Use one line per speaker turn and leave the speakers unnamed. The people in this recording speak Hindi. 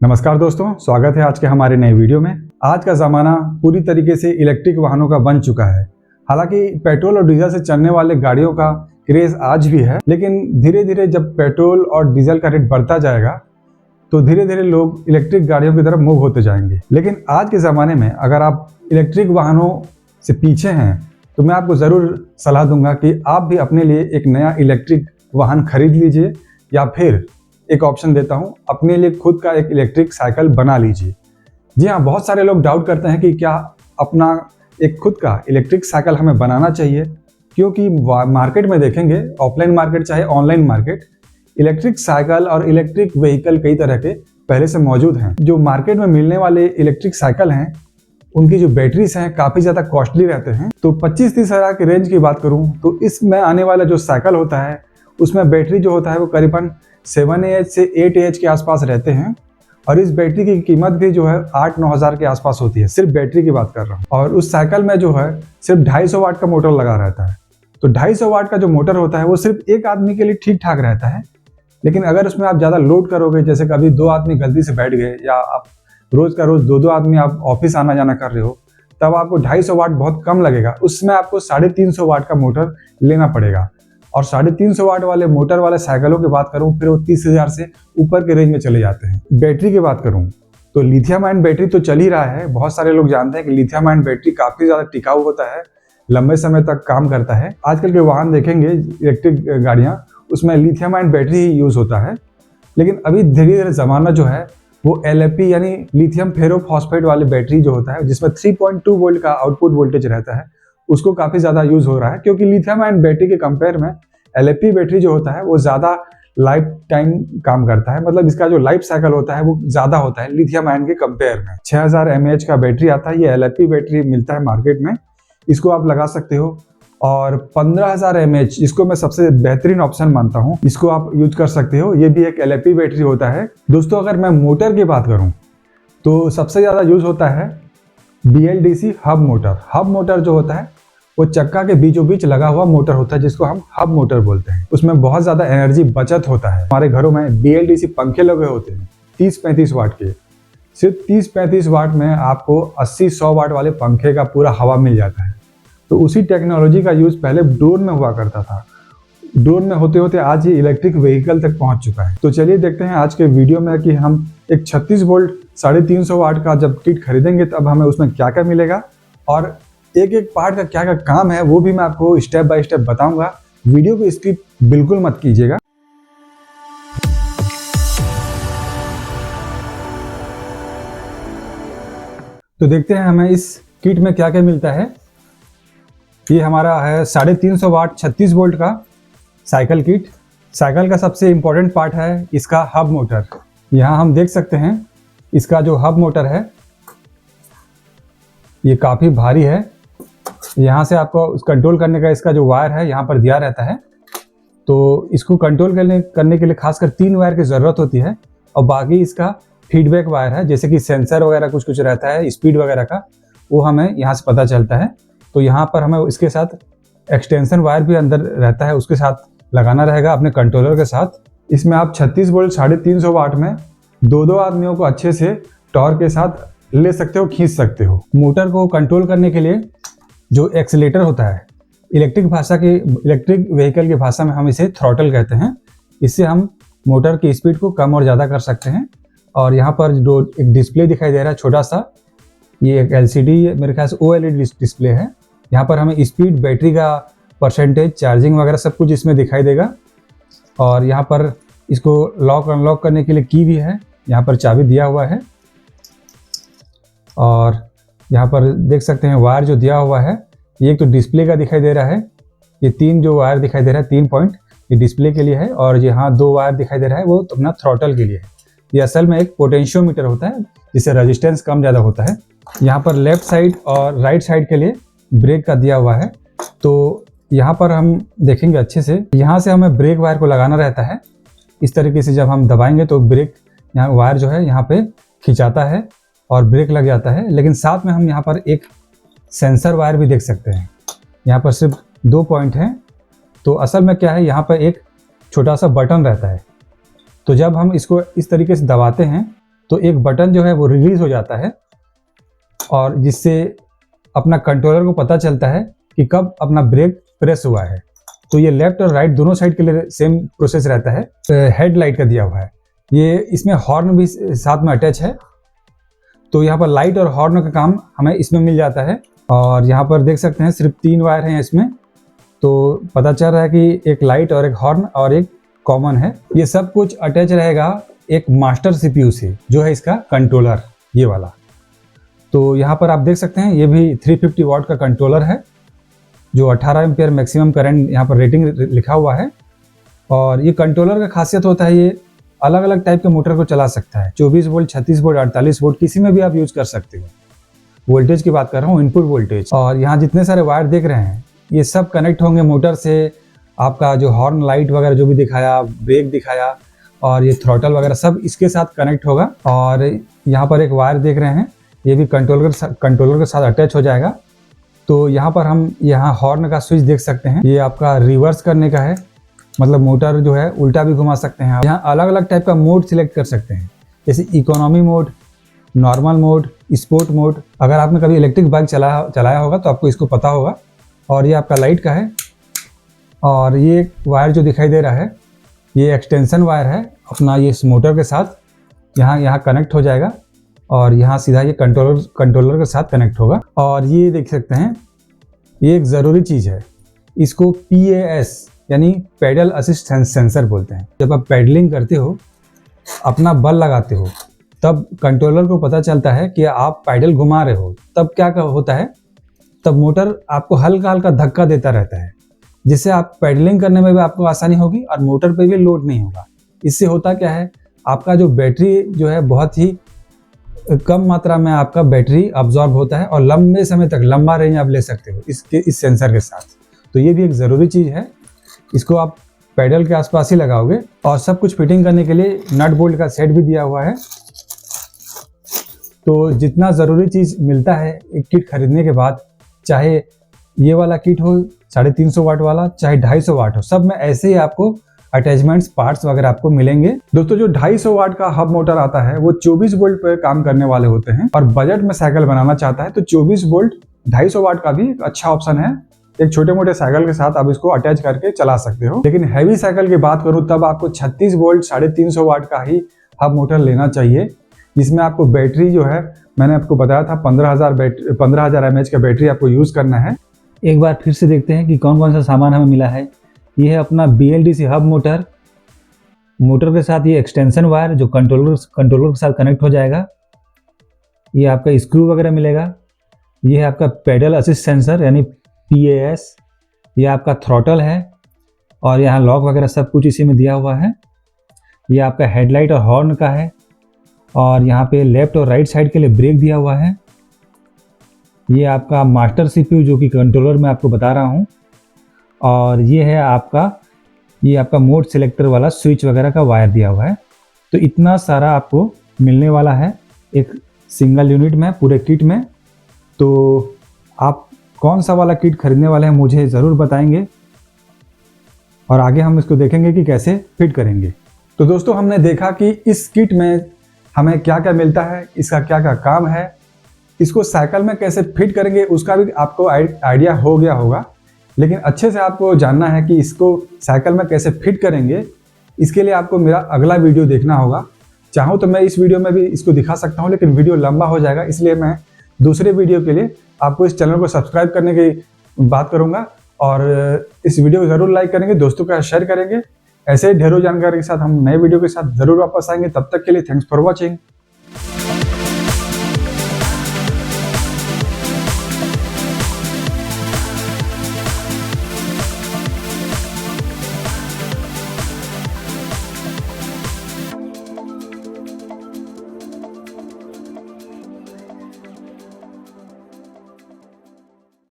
नमस्कार दोस्तों, स्वागत है आज के हमारे नए वीडियो में। आज का ज़माना पूरी तरीके से इलेक्ट्रिक वाहनों का बन चुका है। हालांकि पेट्रोल और डीजल से चलने वाले गाड़ियों का क्रेज़ आज भी है, लेकिन धीरे धीरे जब पेट्रोल और डीजल का रेट बढ़ता जाएगा तो धीरे धीरे लोग इलेक्ट्रिक गाड़ियों की तरफ मूव होते जाएंगे। लेकिन आज के ज़माने में अगर आप इलेक्ट्रिक वाहनों से पीछे हैं तो मैं आपको ज़रूर सलाह दूंगा कि आप भी अपने लिए एक नया इलेक्ट्रिक वाहन खरीद लीजिए, या फिर एक ऑप्शन देता हूं, अपने लिए खुद का एक इलेक्ट्रिक साइकिल बना लीजिए। जी हाँ, बहुत सारे लोग डाउट करते हैं कि क्या अपना एक खुद का इलेक्ट्रिक साइकिल हमें बनाना चाहिए, क्योंकि मार्केट में देखेंगे, ऑफलाइन मार्केट चाहे ऑनलाइन मार्केट, इलेक्ट्रिक साइकिल और इलेक्ट्रिक व्हीकल कई तरह के पहले से मौजूद हैं। जो मार्केट में मिलने वाले इलेक्ट्रिक साइकिल हैं उनकी जो बैटरीज हैं काफ़ी ज़्यादा कॉस्टली रहते हैं। तो 25-30 हज़ार की रेंज की बात करूँ तो इसमें आने वाला जो साइकिल होता है उसमें बैटरी जो होता है वो करीबन 7Ah से 8Ah के आसपास रहते हैं, और इस बैटरी की कीमत भी जो है 8-9 हज़ार के आसपास होती है। सिर्फ बैटरी की बात कर रहा हूँ। और उस साइकिल में जो है सिर्फ 250 वाट का मोटर लगा रहता है। तो 250 वाट का जो मोटर होता है वो सिर्फ एक आदमी के लिए ठीक ठाक रहता है, लेकिन अगर उसमें आप ज़्यादा लोड करोगे, जैसे कभी 2 आदमी गलती से बैठ गए, या आप रोज़ का रोज़ 2-2 आदमी आप ऑफिस आना जाना कर रहे हो, तब आपको 250 वाट बहुत कम लगेगा। उसमें आपको 350 वाट का मोटर लेना पड़ेगा। और 350 वाट वाले मोटर वाले साइकिलों की बात करूं फिर वो 30 हज़ार से ऊपर के रेंज में चले जाते हैं। बैटरी की बात करूं तो लिथियम आयन बैटरी तो चल ही रहा है। बहुत सारे लोग जानते हैं कि लिथियम आयन बैटरी काफ़ी ज़्यादा टिकाऊ होता है, लंबे समय तक काम करता है। आजकल के वाहन देखेंगे इलेक्ट्रिक गाड़ियाँ, उसमें लिथियम आयन बैटरी ही यूज़ होता है। लेकिन अभी धीरे धीरे ज़माना जो है वो LFP यानी लिथियम फेरोफॉस्फेट वाली बैटरी जो होता है, जिसमें 3.2 वोल्ट का आउटपुट वोल्टेज रहता है, उसको काफ़ी ज़्यादा यूज़ हो रहा है। क्योंकि लिथियम आयन बैटरी के कंपेयर में LFP बैटरी जो होता है वो ज़्यादा लाइफ टाइम काम करता है, मतलब इसका जो लाइफ साइकिल होता है वो ज़्यादा होता है लिथियम आयन के कंपेयर में। 6000 mAh का बैटरी आता है, ये LFP बैटरी मिलता है मार्केट में, इसको आप लगा सकते हो। और 15000 mAh, जिसको मैं सबसे बेहतरीन ऑप्शन मानता हूँ, इसको आप यूज कर सकते हो। ये भी एक LFP बैटरी होता है। दोस्तों, अगर मैं मोटर की बात करूँ तो सबसे ज़्यादा यूज होता है BLDC hub motor. Hub motor जो होता है वो चक्का के बीचों बीच लगा हुआ मोटर होता है, जिसको हम हब मोटर बोलते हैं। उसमें बहुत ज़्यादा एनर्जी बचत होता है। हमारे घरों में BLDC पंखे लगे होते हैं 30-35 वाट के। सिर्फ 30-35 वाट में आपको 80-100 वाट वाले पंखे का पूरा हवा मिल जाता है। तो उसी टेक्नोलॉजी का यूज़ पहले ड्रोन में हुआ करता था। ड्रोन में होते होते आज ये इलेक्ट्रिक व्हीकल तक पहुंच चुका है। तो चलिए देखते हैं आज के वीडियो में कि हम एक 36 वोल्ट 350 वाट का जब किट खरीदेंगे तब हमें उसमें क्या क्या मिलेगा, और एक एक पार्ट का क्या क्या काम है वो भी मैं आपको स्टेप बाय स्टेप बताऊंगा। वीडियो को स्किप बिल्कुल मत कीजिएगा। तो देखते हैं हमें इस किट में क्या क्या मिलता है। ये हमारा है 350 वाट 36 वोल्ट का साइकिल किट। साइकिल का सबसे इम्पोर्टेंट पार्ट है इसका हब मोटर। यहाँ हम देख सकते हैं इसका जो हब मोटर है ये काफ़ी भारी है। यहाँ से आपको कंट्रोल करने का इसका जो वायर है यहाँ पर दिया रहता है। तो इसको कंट्रोल करने के लिए खासकर 3 वायर की ज़रूरत होती है, और बाकी इसका फीडबैक वायर है, जैसे कि सेंसर वगैरह कुछ कुछ रहता है, स्पीड वगैरह का, वो हमें यहाँ से पता चलता है। तो यहाँ पर हमें इसके साथ एक्सटेंशन वायर भी अंदर रहता है, उसके साथ लगाना रहेगा अपने कंट्रोलर के साथ। इसमें आप 36 वोल्ट 350 वाट में 2-2 आदमियों को अच्छे से टॉर्क के साथ ले सकते हो, खींच सकते हो। मोटर को कंट्रोल करने के लिए जो एक्सीलेटर होता है, इलेक्ट्रिक व्हीकल की भाषा में हम इसे थ्रॉटल कहते हैं। इससे हम मोटर की स्पीड को कम और ज़्यादा कर सकते हैं। और यहाँ पर जो एक डिस्प्ले दिखाई दे रहा है छोटा सा, ये एक LCD मेरे ख्याल से OLED डिस्प्ले है। यहाँ पर हमें स्पीड, बैटरी का परसेंटेज, चार्जिंग वगैरह सब कुछ इसमें दिखाई देगा। और यहाँ पर इसको लॉक अनलॉक करने के लिए की भी है, यहाँ पर चाबी दिया हुआ है। और यहाँ पर देख सकते हैं वायर जो दिया हुआ है, ये एक तो डिस्प्ले का दिखाई दे रहा है, ये 3 जो वायर दिखाई दे रहा है 3 पॉइंट, ये डिस्प्ले के लिए है। और यहाँ 2 वायर दिखाई दे रहा है वो तो अपना थ्रॉटल के लिए है। ये असल में एक पोटेंशियोमीटर होता है जिससे रेजिस्टेंस कम ज़्यादा होता है। यहाँ पर लेफ्ट साइड और राइट साइड के लिए ब्रेक का दिया हुआ है। तो यहाँ पर हम देखेंगे अच्छे से, यहाँ से हमें ब्रेक वायर को लगाना रहता है। इस तरीके से जब हम दबाएंगे तो ब्रेक यहाँ वायर जो है यहाँ पे खिंचाता है और ब्रेक लग जाता है। लेकिन साथ में हम यहाँ पर एक सेंसर वायर भी देख सकते हैं। यहाँ पर सिर्फ 2 पॉइंट हैं। तो असल में क्या है, यहाँ पर एक छोटा सा बटन रहता है। तो जब हम इसको इस तरीके से दबाते हैं तो एक बटन जो है वो रिलीज हो जाता है और जिससे अपना कंट्रोलर को पता चलता है कि कब अपना ब्रेक प्रेस हुआ है। तो ये लेफ्ट और राइट दोनों साइड के लिए सेम प्रोसेस रहता है। हेडलाइट का दिया हुआ है, ये इसमें हॉर्न भी साथ में अटैच है, तो यहाँ पर लाइट और हॉर्न का काम हमें इसमें मिल जाता है। और यहाँ पर देख सकते हैं सिर्फ 3 वायर हैं इसमें, तो पता चल रहा है कि एक लाइट और एक हॉर्न और एक कॉमन है। ये सब कुछ अटैच रहेगा एक मास्टर सीपीयू से, जो है इसका कंट्रोलर ये वाला। तो यहाँ पर आप देख सकते हैं ये भी 350 वाट का कंट्रोलर है, जो 18 एम्पियर मैक्सिमम करंट यहाँ पर रेटिंग लिखा हुआ है। और ये कंट्रोलर का खासियत होता है, ये अलग अलग टाइप के मोटर को चला सकता है। 24 वोल्ट, 36 वोल्ट, 48 वोल्ट, किसी में भी आप यूज कर सकते हो। वोल्टेज की बात कर रहा हूँ, इनपुट वोल्टेज। और यहाँ जितने सारे वायर देख रहे हैं ये सब कनेक्ट होंगे मोटर से। आपका जो हॉर्न, लाइट वगैरह जो भी दिखाया, ब्रेक दिखाया और ये थ्रॉटल वगैरह सब इसके साथ कनेक्ट होगा। और यहाँ पर एक वायर देख रहे हैं, ये भी कंट्रोलर के साथ अटैच हो जाएगा। तो यहाँ पर हम यहाँ हॉर्न का स्विच देख सकते हैं, ये आपका रिवर्स करने का है, मतलब मोटर जो है उल्टा भी घुमा सकते हैं। यहाँ अलग अलग टाइप का मोड सिलेक्ट कर सकते हैं, जैसे economy mode, normal mode, sport mode. अगर आपने कभी इलेक्ट्रिक बाइक चलाया होगा तो आपको इसको पता होगा। और ये आपका लाइट का है। और ये वायर जो दिखाई दे रहा है ये एक्सटेंशन वायर है अपना, ये इस मोटर के साथ यहाँ कनेक्ट हो जाएगा और यहाँ सीधा ये कंट्रोलर के साथ कनेक्ट होगा। और ये देख सकते हैं ये एक ज़रूरी चीज़ है, इसको PAS यानी पेडल असिस्ट सेंसर बोलते हैं। जब आप पेडलिंग करते हो, अपना बल लगाते हो, तब कंट्रोलर को पता चलता है कि आप पैडल घुमा रहे हो। तब क्या होता है, तब मोटर आपको हल्का हल्का धक्का देता रहता है, जिससे आप पेडलिंग करने में भी आपको आसानी होगी और मोटर पे भी लोड नहीं होगा। इससे होता क्या है, आपका जो बैटरी जो है बहुत ही कम मात्रा में आपका बैटरी अब्जॉर्ब होता है और लंबे समय तक लंबा रेंज आप ले सकते हो इस सेंसर के साथ। तो ये भी एक ज़रूरी चीज़ है, इसको आप पैडल के आसपास ही लगाओगे। और सब कुछ फिटिंग करने के लिए नट बोल्ट का सेट भी दिया हुआ है। तो जितना ज़रूरी चीज़ मिलता है एक किट खरीदने के बाद, चाहे ये वाला किट हो 350 वाट वाला, चाहे 250 वाट हो, सब में ऐसे ही आपको अटैचमेंट्स, पार्ट्स वगैरह आपको मिलेंगे। दोस्तों जो 250 वाट का हब मोटर आता है वो 24 वोल्ट पर काम करने वाले होते हैं, और बजट में साइकिल बनाना चाहता है तो 24 वोल्ट 250 वाट का भी एक अच्छा ऑप्शन है। एक छोटे मोटे साइकिल के साथ आप इसको अटैच करके चला सकते हो। लेकिन हैवी साइकिल की बात करूं तब आपको 36 वोल्ट 350 वाट का ही हब मोटर लेना चाहिए, जिसमें आपको बैटरी जो है, मैंने आपको बताया था 15,000 mAh का बैटरी आपको यूज करना है। एक बार फिर से देखते हैं कि कौन कौन सा सामान हमें मिला है। ये है अपना BLDC हब मोटर के साथ ये एक्सटेंशन वायर जो कंट्रोलर के साथ कनेक्ट हो जाएगा। ये आपका स्क्रू वगैरह मिलेगा। ये है आपका पेडल असिस्ट सेंसर यानी PAS। ये आपका थ्रॉटल है और यहाँ लॉक वगैरह सब कुछ इसी में दिया हुआ है। ये आपका हेडलाइट और हॉर्न का है, और यहाँ पे लेफ्ट और राइट साइड के लिए ब्रेक दिया हुआ है। ये आपका मास्टर CPU जो कि कंट्रोलर में आपको बता रहा हूँ। और ये है आपका मोड सिलेक्टर वाला स्विच वगैरह का वायर दिया हुआ है। तो इतना सारा आपको मिलने वाला है एक सिंगल यूनिट में, पूरे किट में। तो आप कौन सा वाला किट खरीदने वाले हैं मुझे ज़रूर बताएंगे, और आगे हम इसको देखेंगे कि कैसे फिट करेंगे। तो दोस्तों हमने देखा कि इस किट में हमें क्या क्या मिलता है, इसका क्या क्या काम है, इसको साइकिल में कैसे फिट करेंगे उसका भी आपको आइडिया हो गया होगा। लेकिन अच्छे से आपको जानना है कि इसको साइकिल में कैसे फिट करेंगे, इसके लिए आपको मेरा अगला वीडियो देखना होगा। चाहूँ तो मैं इस वीडियो में भी इसको दिखा सकता हूँ, लेकिन वीडियो लंबा हो जाएगा, इसलिए मैं दूसरे वीडियो के लिए आपको इस चैनल को सब्सक्राइब करने की बात करूँगा। और इस वीडियो को ज़रूर लाइक करेंगे, दोस्तों का शेयर करेंगे। ऐसे ढेरों जानकारी के साथ हम नए वीडियो के साथ ज़रूर वापस आएंगे। तब तक के लिए थैंक्स फॉर वॉचिंग।